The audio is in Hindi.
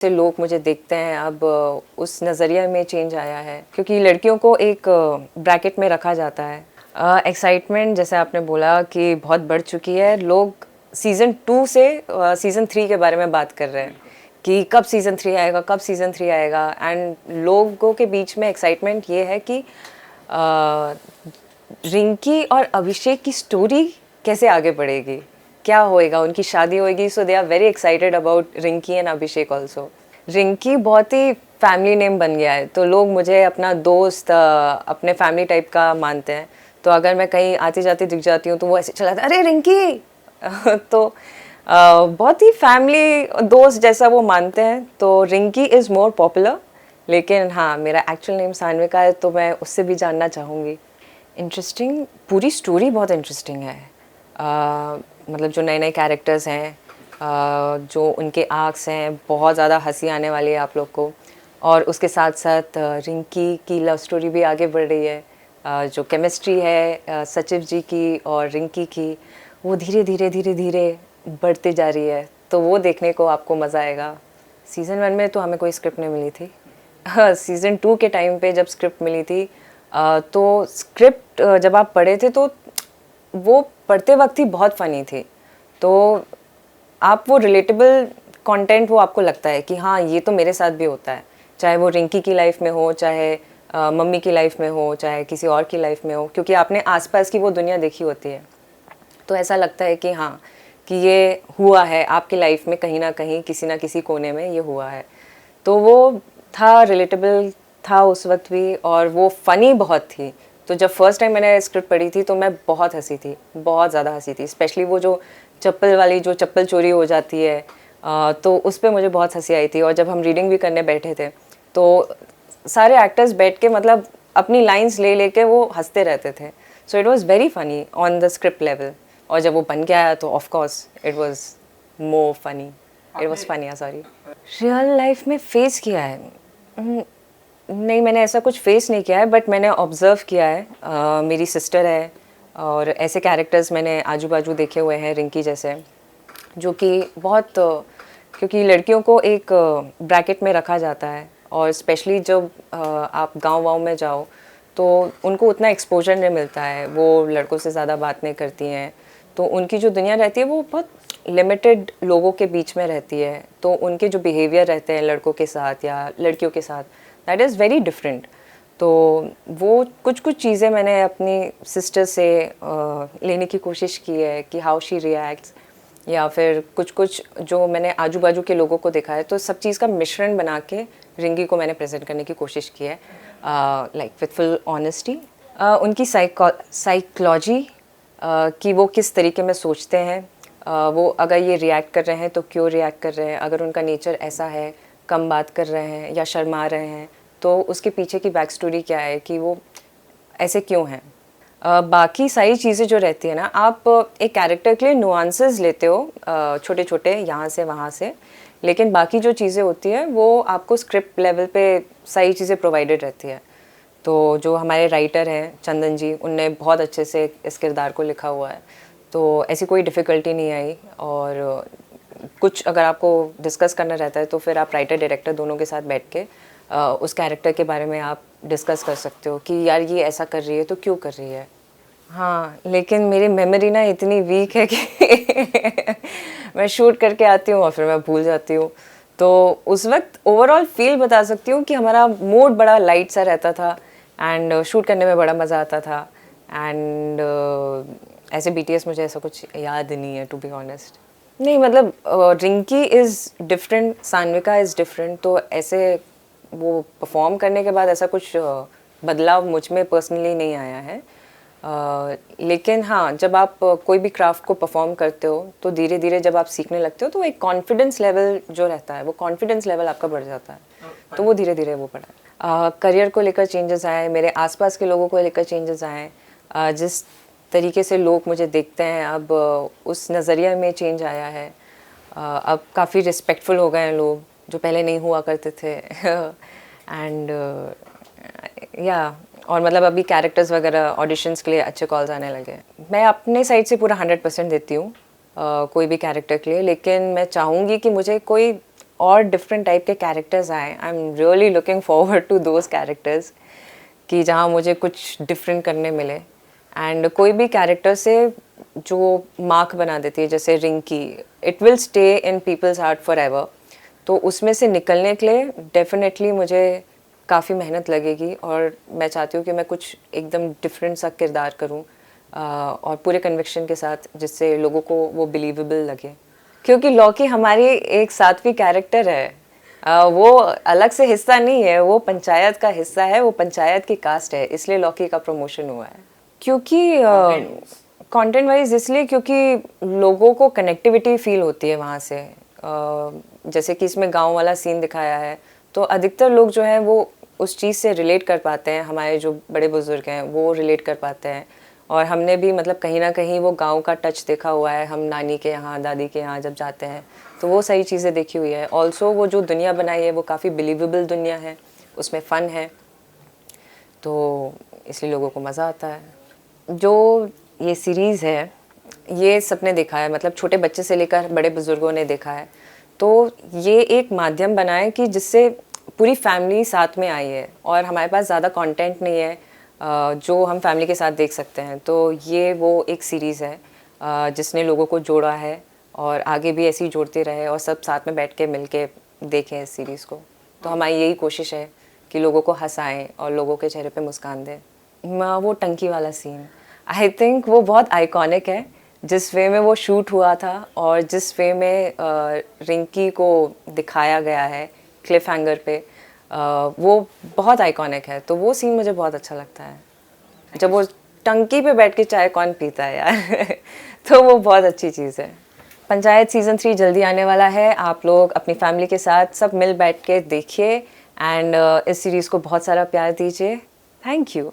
से लोग मुझे देखते हैं अब उस नज़रिया में चेंज आया है क्योंकि लड़कियों को एक ब्रैकेट में रखा जाता है। एक्साइटमेंट जैसे आपने बोला कि बहुत बढ़ चुकी है। लोग सीज़न 2 से सीज़न 3 के बारे में बात कर रहे हैं कि कब सीज़न 3 आएगा, कब सीज़न 3 आएगा। एंड लोगों के बीच में एक्साइटमेंट ये है कि रिंकी और अभिषेक की स्टोरी कैसे आगे बढ़ेगी, क्या होएगा, उनकी शादी होएगी। So they are very excited about Rinki and Abhishek also. Rinki बहुत ही फैमिली नेम बन गया है, तो लोग मुझे अपना दोस्त अपने फैमिली टाइप का मानते हैं। तो अगर मैं कहीं आती जाती दिख जाती हूँ तो वो ऐसे चलाते अरे रिंकी तो बहुत ही फैमिली दोस्त जैसा वो मानते हैं। तो रिंकी इज़ मोर पॉपुलर, लेकिन हाँ मेरा एक्चुअल नेम सान्विका है तो मैं उससे भी जानना चाहूँगी। इंटरेस्टिंग, पूरी स्टोरी बहुत इंटरेस्टिंग है। मतलब जो नए नए कैरेक्टर्स हैं, जो उनके आर्क्स हैं, बहुत ज़्यादा हंसी आने वाली है आप लोग को। और उसके साथ साथ रिंकी की लव स्टोरी भी आगे बढ़ रही है। जो केमिस्ट्री है सचिव जी की और रिंकी की, वो धीरे धीरे धीरे धीरे बढ़ती जा रही है। तो वो देखने को आपको मज़ा आएगा। सीज़न 1 में तो हमें कोई स्क्रिप्ट नहीं मिली थी। सीज़न 2 के टाइम पे जब स्क्रिप्ट मिली थी, तो स्क्रिप्ट जब आप पढ़े थे तो वो पढ़ते वक्त ही बहुत फ़नी थी। तो आप वो रिलेटेबल कंटेंट वो आपको लगता है कि हाँ ये तो मेरे साथ भी होता है, चाहे वो रिंकी की लाइफ में हो, चाहे मम्मी की लाइफ में हो, चाहे किसी और की लाइफ में हो, क्योंकि आपने आसपास की वो दुनिया देखी होती है। तो ऐसा लगता है कि हाँ कि ये हुआ है आपकी लाइफ में, कहीं ना कहीं किसी ना किसी कोने में ये हुआ है। तो वो था, रिलेटेबल था उस वक्त भी, और वो फ़नी बहुत थी। तो जब फर्स्ट टाइम मैंने स्क्रिप्ट पढ़ी थी तो मैं बहुत हंसी थी, बहुत ज़्यादा हंसी थी। स्पेशली वो जो चप्पल वाली, जो चप्पल चोरी हो जाती है, तो उस पर मुझे बहुत हंसी आई थी। और जब हम रीडिंग भी करने बैठे थे तो सारे एक्टर्स बैठ के मतलब अपनी लाइंस ले लेके वो हंसते रहते थे। So it was very funny on the script level. और जब वो बन के आया तो of course it was more funny, it was funny. Sorry, real life में फेस किया है? नहीं, मैंने ऐसा कुछ फेस नहीं किया है, बट मैंने ऑब्ज़र्व किया है। मेरी सिस्टर है और ऐसे कैरेक्टर्स मैंने आजू बाजू देखे हुए हैं रिंकी जैसे, जो कि बहुत क्योंकि लड़कियों को एक ब्रैकेट में रखा जाता है। और स्पेशली जब आप गांव वाँव में जाओ तो उनको उतना एक्सपोजर नहीं मिलता है, वो लड़कों से ज़्यादा बात नहीं करती हैं। तो उनकी जो दुनिया रहती है वो बहुत लिमिटेड लोगों के बीच में रहती है। तो उनके जो बिहेवियर रहते हैं लड़कों के साथ या लड़कियों के साथ, दैट इज़ वेरी डिफरेंट। तो वो कुछ कुछ चीज़ें मैंने अपनी सिस्टर से लेने की कोशिश की है कि हाउ शी रिएक्ट्स, या फिर कुछ कुछ जो मैंने आजू बाजू के लोगों को देखा है। तो सब चीज़ का मिश्रण बना के रिंकी को मैंने प्रेजेंट करने की कोशिश की है, लाइक विथ फुल ऑनेस्टी। उनकी साइकोलॉजी, कि वो किस तरीके में सोचते हैं, वो अगर ये रिएक्ट कर रहे हैं तो क्यों रिएक्ट कर रहे हैं, अगर उनका नेचर ऐसा है, कम बात कर रहे हैं या शर्मा रहे हैं, तो उसके पीछे की बैक स्टोरी क्या है कि वो ऐसे क्यों हैं। बाकी सारी चीज़ें जो रहती है ना, आप एक कैरेक्टर के लिए नुआंसेस लेते हो छोटे छोटे यहाँ से वहाँ से, लेकिन बाकी जो चीज़ें होती है वो आपको स्क्रिप्ट लेवल पे सारी चीज़ें प्रोवाइडेड रहती है। तो जो हमारे राइटर हैं चंदन जी, उनने बहुत अच्छे से इस किरदार को लिखा हुआ है। तो ऐसी कोई डिफ़िकल्टी नहीं आई। और कुछ अगर आपको डिस्कस करना रहता है तो फिर आप राइटर डायरेक्टर दोनों के साथ बैठ के उस कैरेक्टर के बारे में आप डिस्कस कर सकते हो कि यार ये ऐसा कर रही है तो क्यों कर रही है। हाँ, लेकिन मेरी मेमोरी ना इतनी वीक है कि मैं शूट करके आती हूँ और फिर मैं भूल जाती हूँ। तो उस वक्त ओवरऑल फील बता सकती हूँ कि हमारा मूड बड़ा लाइट सा रहता था एंड शूट करने में बड़ा मज़ा आता था। एंड ऐसे बीटीएस मुझे ऐसा कुछ याद नहीं है, टू बी ऑनेस्ट। नहीं मतलब Rinki is different, Sanvika is different. तो ऐसे वो परफॉर्म करने के बाद ऐसा कुछ बदलाव मुझ में पर्सनली नहीं आया है। लेकिन हाँ, जब आप कोई भी क्राफ्ट को परफॉर्म करते हो तो धीरे धीरे जब आप सीखने लगते हो तो एक कॉन्फिडेंस लेवल जो रहता है, वो कॉन्फिडेंस लेवल आपका बढ़ जाता है। तो वो धीरे धीरे वो बढ़ा। करियर को लेकर चेंजेस आए, मेरे आसपास के लोगों को लेकर चेंजेस आए। जिस तरीके से लोग मुझे देखते हैं अब उस नज़रिया में चेंज आया है। अब काफ़ी रिस्पेक्टफुल हो गए हैं लोग, जो पहले नहीं हुआ करते थे। एंड या और मतलब अभी कैरेक्टर्स वगैरह ऑडिशंस के लिए अच्छे कॉल्स आने लगे। मैं अपने साइड से पूरा 100% देती हूँ कोई भी कैरेक्टर के लिए, लेकिन मैं चाहूँगी कि मुझे कोई और डिफरेंट टाइप के कैरेक्टर्स आए, I am really looking forward to those characters कि जहाँ मुझे कुछ डिफरेंट करने मिले। एंड कोई भी कैरेक्टर से जो मार्क बना देती है, जैसे Rinki, it will stay in people's heart for ever. तो उसमें से निकलने के लिए डेफिनेटली मुझे काफ़ी मेहनत लगेगी और मैं चाहती हूँ कि मैं कुछ एकदम डिफरेंट सा किरदार करूँ और पूरे कन्विक्शन के साथ, जिससे लोगों को वो बिलीवेबल लगे। क्योंकि लौकी हमारी एक सात्विक कैरेक्टर है, वो अलग से हिस्सा नहीं है, वो पंचायत का हिस्सा है, वो पंचायत की कास्ट है, इसलिए लौकी का प्रमोशन हुआ है। क्योंकि कंटेंट वाइज इसलिए क्योंकि लोगों को कनेक्टिविटी फील होती है वहाँ से। जैसे कि इसमें गांव वाला सीन दिखाया है, तो अधिकतर लोग जो हैं वो उस चीज़ से रिलेट कर पाते हैं, हमारे जो बड़े बुजुर्ग हैं वो रिलेट कर पाते हैं। और हमने भी मतलब कहीं ना कहीं वो गांव का टच देखा हुआ है, हम नानी के यहाँ, दादी के यहाँ जब जाते हैं तो वो सही चीज़ें देखी हुई है। ऑल्सो वो जो दुनिया बनाई है वो काफ़ी बिलीवेबल दुनिया है, उसमें फ़न है, तो इसलिए लोगों को मज़ा आता है। जो ये सीरीज़ है ये सबने देखा है, मतलब छोटे बच्चे से लेकर बड़े बुज़ुर्गों ने देखा है। तो ये एक माध्यम बना है कि जिससे पूरी फैमिली साथ में आई है और हमारे पास ज़्यादा कंटेंट नहीं है जो हम फैमिली के साथ देख सकते हैं। तो ये वो एक सीरीज़ है जिसने लोगों को जोड़ा है और आगे भी ऐसे ही जोड़ते रहे और सब साथ में बैठ के मिल के देखें इस सीरीज़ को। तो हमारी यही कोशिश है कि लोगों को हंसाएं और लोगों के चेहरे पे मुस्कान दें। वो टंकी वाला सीन आई थिंक वो बहुत आइकॉनिक है, जिस वे में वो शूट हुआ था और जिस वे में रिंकी को दिखाया गया है क्लिफ हैंगर पे, वो बहुत आइकॉनिक है। तो वो सीन मुझे बहुत अच्छा लगता है, जब वो टंकी पे बैठ के चाय कौन पीता है यार तो वो बहुत अच्छी चीज़ है। पंचायत सीज़न 3 जल्दी आने वाला है, आप लोग अपनी फैमिली के साथ सब मिल बैठ के देखिए एंड इस सीरीज़ को बहुत सारा प्यार दीजिए। Thank you.